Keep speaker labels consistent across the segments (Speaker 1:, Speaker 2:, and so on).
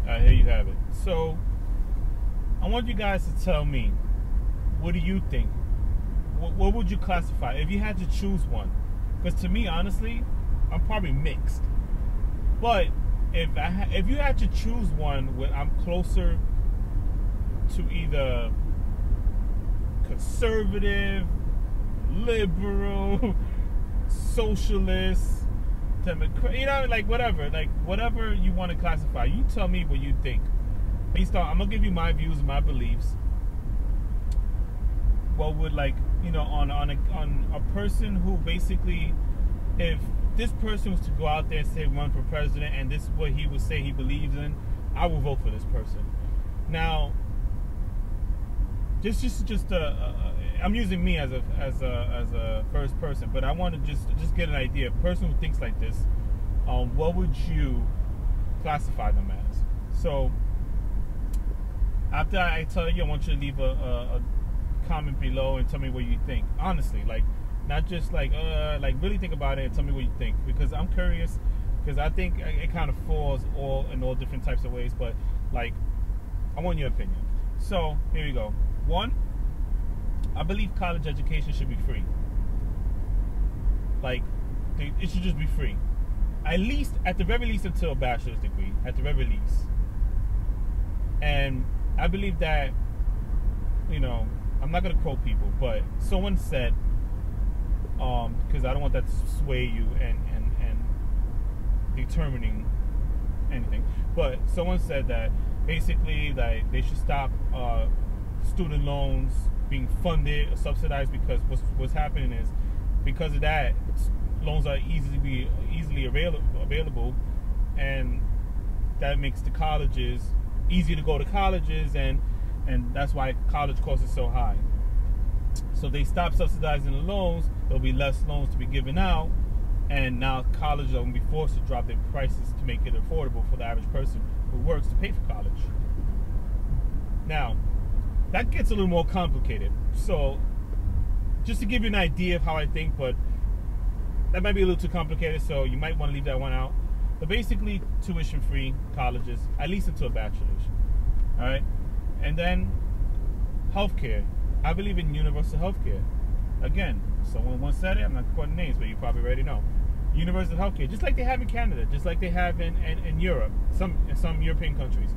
Speaker 1: Here you have it. So, I want you guys to tell me, what do you think? What would you classify if you had to choose one? Because to me, honestly, I'm probably mixed. But if you had to choose one, I'm closer to either conservative, liberal, socialist, Democrat, you know, like whatever you want to classify. You tell me what you think. Based on, I'm gonna give you my views, my beliefs. What would, like, you know, on a person who basically, if this person was to go out there and say run for president, and this is what he would say he believes in, I will vote for this person. Now, I'm using me as a first person, but I want to just get an idea. A person who thinks like this, what would you classify them as? So after I tell you, I want you to leave a comment below and tell me what you think. Honestly, like, not just like really think about it and tell me what you think, because I'm curious, because I think it kind of falls in all different types of ways, but like, I want your opinion. So here we go. 1, I believe college education should be free. Like, it should just be free. At the very least until a bachelor's degree, at the very least. And I believe that, you know, I'm not going to quote people, but someone said, because I don't want that to sway you and determining anything, but someone said that basically that they should stop student loans being funded or subsidized, because what's happening is, because of that, loans are easily available, and that makes the colleges easy to go to colleges, and that's why college costs are so high. So they stop subsidizing the loans, there'll be less loans to be given out, and now colleges are going to be forced to drop their prices to make it affordable for the average person who works to pay for college. Now, that gets a little more complicated. So, just to give you an idea of how I think, but that might be a little too complicated, so you might want to leave that one out. But basically, tuition-free colleges, at least until a bachelor's. All right? And then, healthcare. I believe in universal healthcare. Again, someone once said it, I'm not quoting names, but you probably already know. Universal healthcare, just like they have in Canada, just like they have in Europe, some European countries.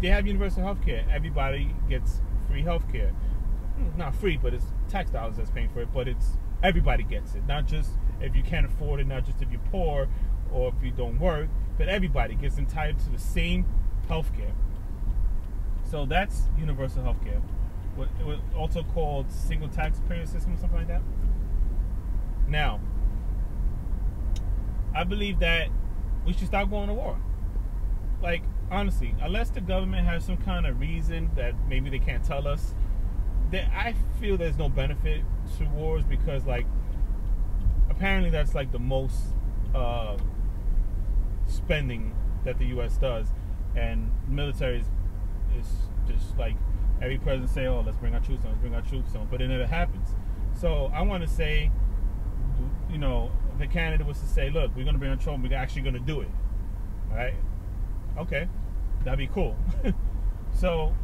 Speaker 1: They have universal healthcare. Everybody gets free healthcare. Not free, but it's tax dollars that's paying for it, but everybody gets it. Not just if you can't afford it, not just if you're poor or if you don't work, but everybody gets entitled to the same healthcare. So that's universal healthcare. It was also called single taxpayer system or something like that. Now, I believe that we should stop going to war. Like, honestly, unless the government has some kind of reason that maybe they can't tell us, that I feel there's no benefit to wars, because, like, apparently that's like the most spending that the U.S. does, and military is just like, every president say, oh, let's bring our troops on, but it never happens. So I want to say, you know, if a candidate was to say, look, we're going to bring our troops, we're actually going to do it, all right? Okay, that'd be cool. So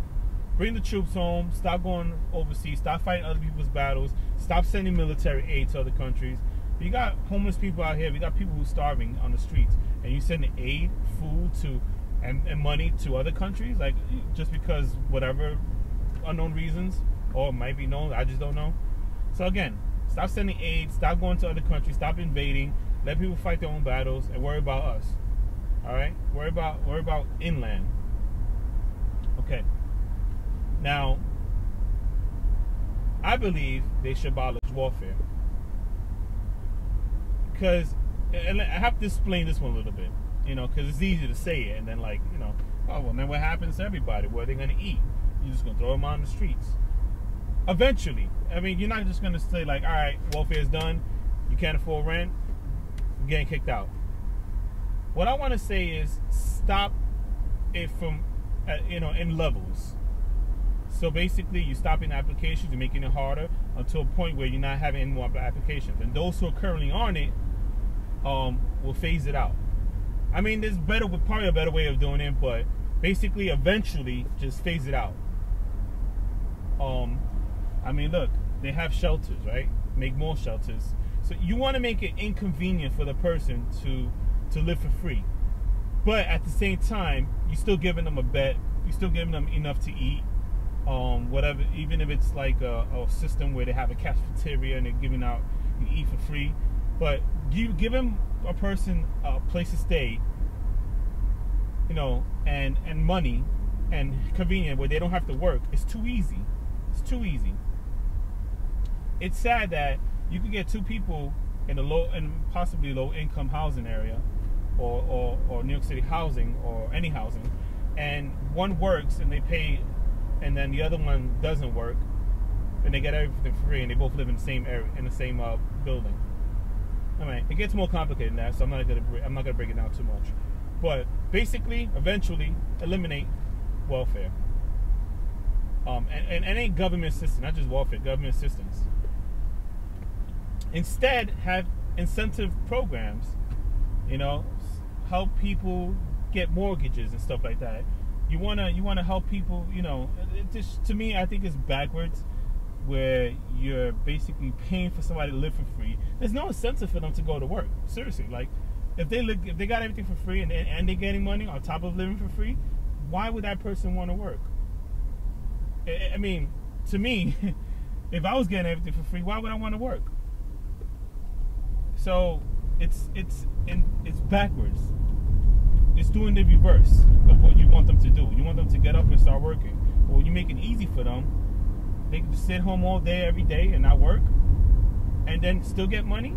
Speaker 1: bring the troops home, stop going overseas, stop fighting other people's battles, stop sending military aid to other countries. You got homeless people out here, we got people who are starving on the streets, and you send aid, food and money to other countries, like, just because whatever unknown reasons, or it might be known, I just don't know. So again, stop sending aid, stop going to other countries, stop invading, let people fight their own battles, and worry about us. All right, worry about inland. Okay. Now, I believe they should abolish warfare, because, and I have to explain this one a little bit, you know, because it's easy to say it, and then, like, you know, oh, well, then what happens to everybody? What are they going to eat? You're just going to throw them on the streets. Eventually. I mean, you're not just going to say, like, all right, warfare is done, you can't afford rent, you're getting kicked out. What I want to say is, stop it from, you know, in levels. So basically, you're stopping applications, you're making it harder until a point where you're not having any more applications. And those who are currently on it will phase it out. I mean, there's probably a better way of doing it, but basically, eventually, just phase it out. I mean, look, they have shelters, right? Make more shelters. So you want to make it inconvenient for the person to live for free, but at the same time, you're still giving them a bed. You're still giving them enough to eat. Whatever, even if it's like a system where they have a cafeteria and they're giving out, you eat for free, but you give them a person a place to stay, you know, and money and convenient where they don't have to work. It's too easy. It's too easy. It's sad that you could get two people in a low and possibly low income housing area, or New York City housing, or any housing, and one works and they pay, and then the other one doesn't work, and they get everything free, and they both live in the same area, in the same building. I mean, it gets more complicated than that, so I'm not gonna break it down too much. But basically, eventually, eliminate welfare. And any government assistance, not just welfare, government assistance. Instead, have incentive programs, you know, help people get mortgages and stuff like that. You wanna help people, you know. It just, to me, I think it's backwards, where you're basically paying for somebody to live for free. There's no incentive for them to go to work. Seriously, like if they got everything for free and they're getting money on top of living for free, why would that person want to work? I mean, to me, if I was getting everything for free, why would I want to work? So it's backwards. It's doing the reverse of what you want them to do. You want them to get up and start working. But when you make it easy for them, they can sit home all day, every day, and not work, and then still get money.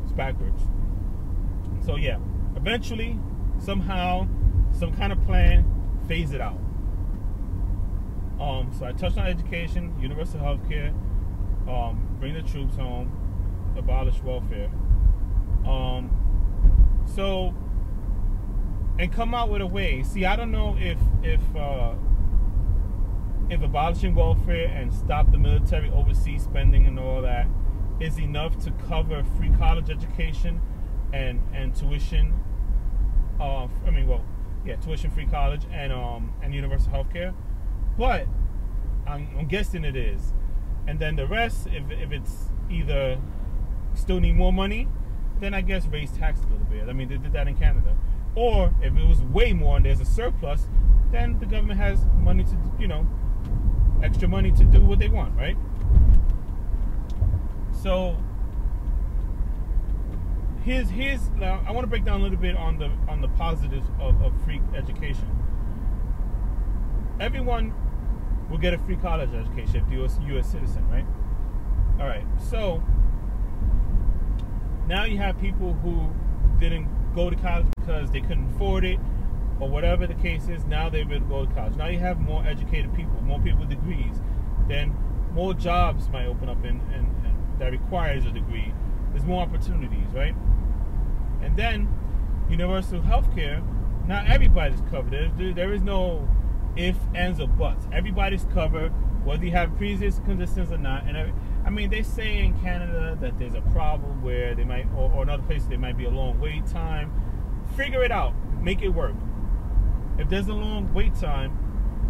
Speaker 1: It's backwards. So yeah, eventually, somehow, some kind of plan, phase it out. So I touched on education, universal health care, bring the troops home, abolish welfare. So, and come out with a way. See, I don't know if abolishing welfare and stop the military overseas spending and all that is enough to cover free college education and tuition. Tuition free college and universal health care. But I'm guessing it is. And then the rest, if it's either still need more money, then I guess raise taxes a little bit. I mean, they did that in Canada. Or if it was way more and there's a surplus, then the government has money to, you know, extra money to do what they want, right? So I want to break down a little bit on the positives of free education. Everyone will get a free college education if you're a U.S. citizen, right? All right. So now you have people who didn't go to college because they couldn't afford it, or whatever the case is. Now they're able to go to college. Now you have more educated people, more people with degrees. Then more jobs might open up and that requires a degree. There's more opportunities, right? And then universal health care. Not everybody's covered. There is no if, ands, or buts. Everybody's covered, whether you have pre-existing conditions or not. And I mean, they say in Canada that there's a problem where they might, or in other places, there might be a long wait time. Figure it out. Make it work. If there's a long wait time,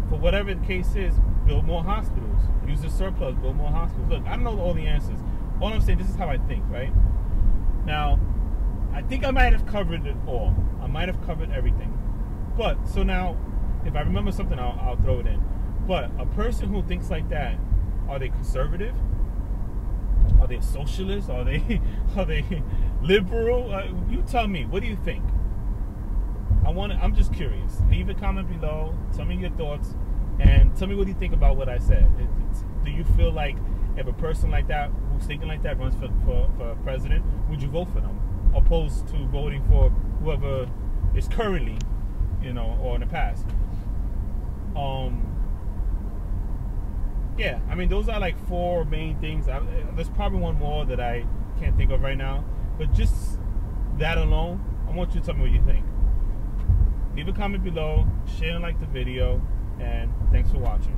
Speaker 1: for whatever the case is, build more hospitals. Use the surplus, build more hospitals. Look, I don't know all the answers. All I'm saying, this is how I think, right? Now, I think I might have covered it all. I might have covered everything. But, so now, if I remember something, I'll throw it in. But a person who thinks like that, are they conservative? Are they socialist? Are they liberal? You tell me. What do you think? I'm just curious. Leave a comment below. Tell me your thoughts, and tell me what you think about what I said. Do you feel like if a person like that, who's thinking like that, runs for president, would you vote for them, opposed to voting for whoever is currently, you know, or in the past? Yeah, I mean, those are like 4 main things. There's probably one more that I can't think of right now, but just that alone, I want you to tell me what you think. Leave a comment below, share and like the video, and thanks for watching.